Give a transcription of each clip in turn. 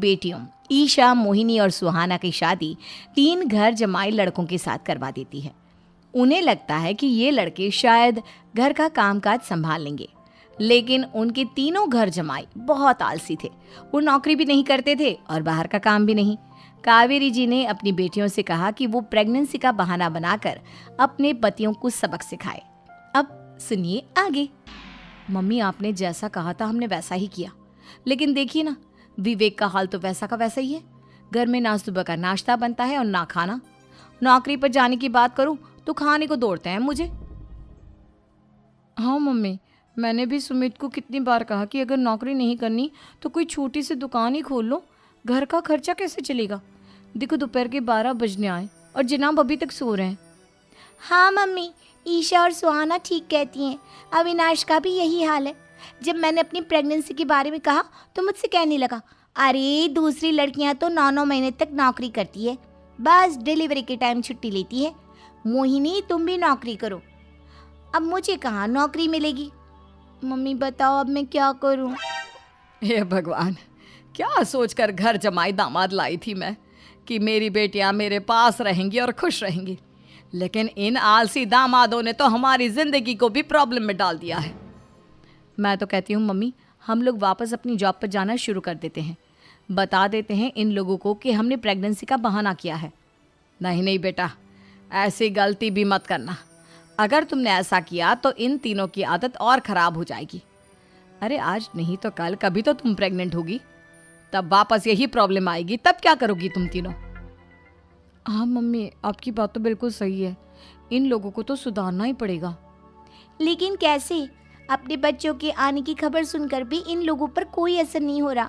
बेटियों ईशा, मोहिनी और सुहाना की शादी 3 घर जमाई लड़कों के साथ करवा देती है। उन्हें लगता है कि ये लड़के शायद घर का कामकाज संभाल लेंगे, लेकिन उनके तीनों घर जमाई बहुत आलसी थे। वो नौकरी भी नहीं करते थे और बाहर का काम भी नहीं। कावेरी जी ने अपनी बेटियों से कहा कि वो प्रेगनेंसी का बहाना बनाकर अपने पतियों को सबक सिखाए। अब सुनिए आगे। मम्मी, आपने जैसा कहा था हमने वैसा ही किया, लेकिन देखिए ना, विवेक का हाल तो वैसा का वैसा ही है। घर में ना सुबह का नाश्ता बनता है और ना खाना। नौकरी पर जाने की बात करूं तो खाने को दौड़ते हैं मुझे। हाँ मम्मी, मैंने भी सुमित को कितनी बार कहा कि अगर नौकरी नहीं करनी तो कोई छोटी सी दुकान ही खोल लो, घर का खर्चा कैसे चलेगा। देखो दोपहर के 12 बजने आए और जनाब अभी तक सो रहे हैं। हाँ मम्मी, ईशा और सुहाना ठीक कहती हैं। अविनाश का भी यही हाल है। जब मैंने अपनी प्रेगनेंसी के बारे में कहा तो मुझसे कहने लगा, अरे दूसरी लड़कियां तो 9-9 महीने तक नौकरी करती है, बस डिलीवरी के टाइम छुट्टी लेती है। मोहिनी, तुम भी नौकरी करो। अब मुझे कहाँ नौकरी मिलेगी। मम्मी बताओ अब मैं क्या करूँ। हे भगवान, क्या सोचकर घर जमाई दामाद लाई थी मैं कि मेरी बेटियां मेरे पास रहेंगी और खुश रहेंगी, लेकिन इन आलसी दामादों ने तो हमारी जिंदगी को भी प्रॉब्लम में डाल दिया है। मैं तो कहती हूँ मम्मी, हम लोग वापस अपनी जॉब पर जाना शुरू कर देते हैं। बता देते हैं इन लोगों को कि हमने प्रेगनेंसी का बहाना किया है। नहीं नहीं बेटा, ऐसी गलती भी मत करना। अगर तुमने ऐसा किया तो इन तीनों की आदत और ख़राब हो जाएगी। अरे आज नहीं तो कल कभी तो तुम प्रेग्नेंट होगी, तब वापस यही प्रॉब्लम आएगी। तब क्या करोगी तुम तीनों। हाँ मम्मी, आपकी बात तो बिल्कुल सही है। इन लोगों को तो सुधारना ही पड़ेगा। लेकिन कैसे? अपने बच्चों के आने की खबर सुनकर भी इन लोगों पर कोई असर नहीं हो रहा।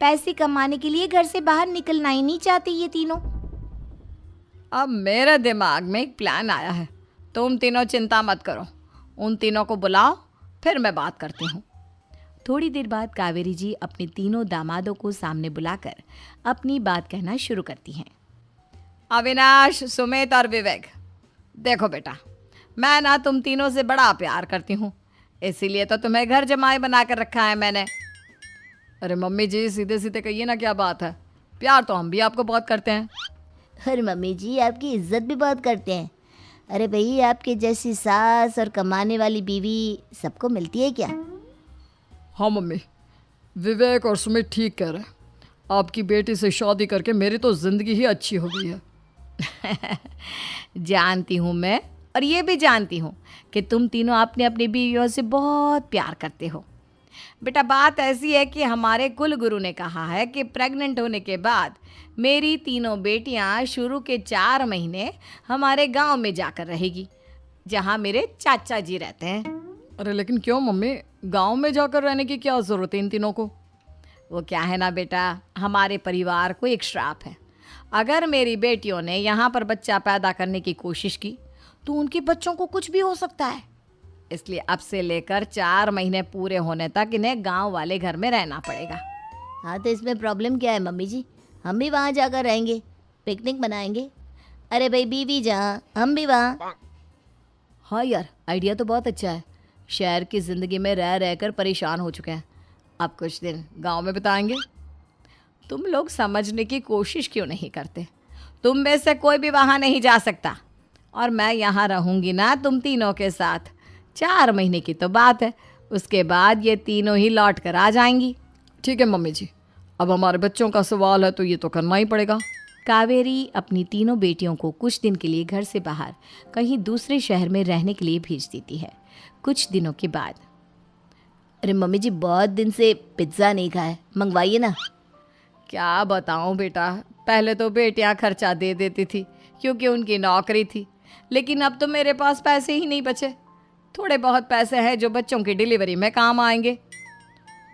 पैसे कमाने के लिए घर से बाहर निकलना ही नहीं चाहते ये तीनों। अब मेरे दिमाग में एक प्लान आया है। तुम तीनों चिंता मत करो, उन तीनों को बुलाओ, फिर मैं बात करती हूँ। थोड़ी देर बाद कावेरी जी अपने तीनों दामादों को सामने बुलाकर अपनी बात कहना शुरू करती हैं। अविनाश, सुमित और विवेक, देखो बेटा, मैं ना तुम तीनों से बड़ा प्यार करती हूँ, इसीलिए तो तुम्हें घर जमाई बना कर रखा है मैंने। अरे मम्मी जी, सीधे सीधे कहिए ना, क्या बात है। प्यार तो हम भी आपको बहुत करते हैं। अरे मम्मी जी, आपकी इज्जत भी बहुत करते हैं। अरे भाई, आपके जैसी सास और कमाने वाली बीवी सबको मिलती है क्या? हाँ मम्मी, विवेक और सुमित ठीक कह रहे हैं। आपकी बेटी से शादी करके मेरी तो ज़िंदगी ही अच्छी हो गई है। जानती हूँ मैं, और ये भी जानती हूँ कि तुम तीनों अपने अपनी बीवियों से बहुत प्यार करते हो। बेटा, बात ऐसी है कि हमारे कुल गुरु ने कहा है कि प्रेग्नेंट होने के बाद मेरी तीनों बेटियां शुरू के 4 महीने हमारे गांव में जाकर रहेगी, जहां मेरे चाचा जी रहते हैं। अरे लेकिन क्यों मम्मी, गांव में जाकर रहने की क्या ज़रूरत है इन तीनों को। वो क्या है ना बेटा, हमारे परिवार को एक श्राप है। अगर मेरी बेटियों ने यहाँ पर बच्चा पैदा करने की कोशिश की तो उनके बच्चों को कुछ भी हो सकता है। इसलिए अब से लेकर 4 महीने पूरे होने तक इन्हें गांव वाले घर में रहना पड़ेगा। हाँ तो इसमें प्रॉब्लम क्या है मम्मी जी, हम भी वहाँ जाकर रहेंगे, पिकनिक मनाएंगे। अरे भाई, बीवी जहाँ हम भी वहाँ। हाँ यार, आइडिया तो बहुत अच्छा है। शहर की ज़िंदगी में रह रहकर परेशान हो चुके हैं, अब कुछ दिन गांव में बिताएंगे। तुम लोग समझने की कोशिश क्यों नहीं करते। तुम में से कोई भी वहाँ नहीं जा सकता, और मैं यहाँ रहूँगी ना तुम तीनों के साथ। 4 महीने की तो बात है, उसके बाद ये तीनों ही लौट कर आ जाएंगी। ठीक है मम्मी जी, अब हमारे बच्चों का सवाल है तो ये तो करना ही पड़ेगा। कावेरी अपनी तीनों बेटियों को कुछ दिन के लिए घर से बाहर कहीं दूसरे शहर में रहने के लिए भेज देती है। कुछ दिनों के बाद, अरे मम्मी जी, बहुत दिन से पिज्ज़ा नहीं खाया, मंगवाइए ना। क्या बताऊं बेटा, पहले तो बेटियां खर्चा दे देती थी क्योंकि उनकी नौकरी थी, लेकिन अब तो मेरे पास पैसे ही नहीं बचे। थोड़े बहुत पैसे हैं जो बच्चों की डिलीवरी में काम आएंगे।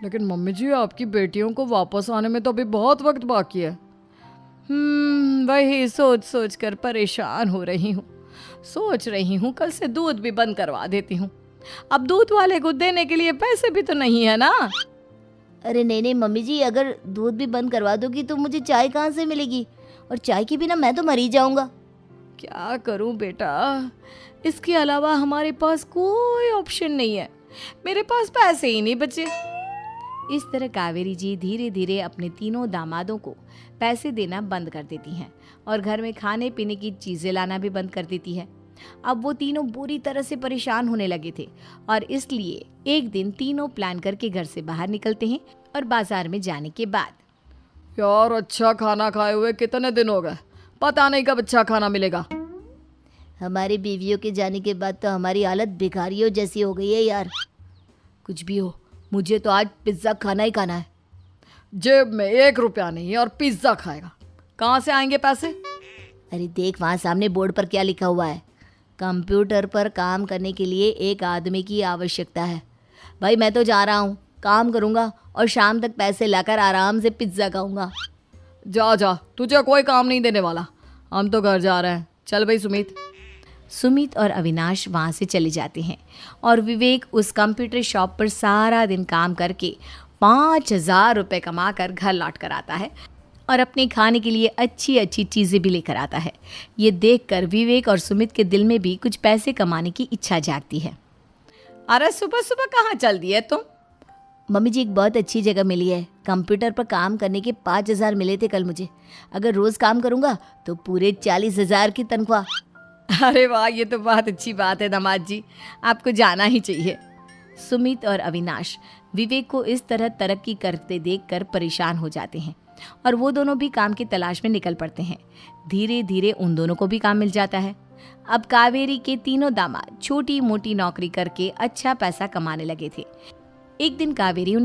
लेकिन मम्मी जी, आपकी बेटियों को वापस आने में तो अभी बहुत वक्त बाकी है। वही सोच सोच कर परेशान हो रही हूँ। सोच रही हूँ कल से दूध भी बंद करवा देती हूँ। अब दूध वाले को देने के लिए पैसे भी तो नहीं है ना। अरे नहीं नहीं मम्मी जी, अगर दूध भी बंद करवा दोगी तो मुझे चाय कहाँ से मिलेगी, और चाय के बिना मैं तो मर ही जाऊँगा। क्या करूँ बेटा, इसके अलावा हमारे पास कोई ऑप्शन नहीं है। मेरे पास पैसे ही नहीं बचे। इस तरह कावेरी जी धीरे धीरे अपने तीनों दामादों को पैसे देना बंद कर देती हैं और घर में खाने पीने की चीज़ें लाना भी बंद कर देती है। अब वो तीनों बुरी तरह से परेशान होने लगे थे और इसलिए एक दिन तीनों प्लान करके घर से बाहर निकलते हैं और बाजार में जाने के बाद यार अच्छा खाना खाए हुए कितने दिन हो गए, पता नहीं कब अच्छा खाना मिलेगा। हमारी बीवियों के जाने के बाद तो हमारी हालत भिखारियों जैसी हो गई है यार। कुछ भी हो, मुझे तो आज पिज्ज़ा खाना ही खाना है। जेब में 1 रुपया नहीं है और पिज्ज़ा खाएगा, कहाँ से आएंगे पैसे? अरे देख वहाँ सामने बोर्ड पर क्या लिखा हुआ है, कंप्यूटर पर काम करने के लिए एक आदमी की आवश्यकता है। भाई मैं तो जा रहा हूँ, काम करूँगा और शाम तक पैसे लाकर आराम से पिज्ज़ा खाऊंगा। जा जा, तुझे कोई काम नहीं देने वाला, हम तो घर जा रहे हैं। चल भाई सुमित। सुमित और अविनाश वहाँ से चले जाते हैं और विवेक उस कंप्यूटर शॉप पर सारा दिन काम करके 5,000 रुपये कमा कर घर लौट कर आता है और अपने खाने के लिए अच्छी अच्छी चीज़ें भी लेकर आता है। ये देखकर विवेक और सुमित के दिल में भी कुछ पैसे कमाने की इच्छा जागती है। अरे सुबह सुबह कहाँ चल दिए तुम? मम्मी जी एक बहुत अच्छी जगह मिली है, कंप्यूटर पर काम करने के 5,000 मिले थे कल मुझे। अगर रोज़ काम करूँगा तो पूरे 40,000 की तनख्वाह। अरे वाह, ये तो बहुत अच्छी बात है दामाद जी, आपको जाना ही चाहिए। सुमित और अविनाश विवेक को इस तरह तरक्की करते देखकर परेशान हो जाते हैं और वो दोनों भी काम की तलाश में निकल पड़ते हैं। धीरे धीरे उन दोनों को भी काम मिल जाता है। अब कावेरी के तीनों दामाद छोटी मोटी नौकरी करके अच्छा पैसा कमाने लगे थे। एक दिन कावेरी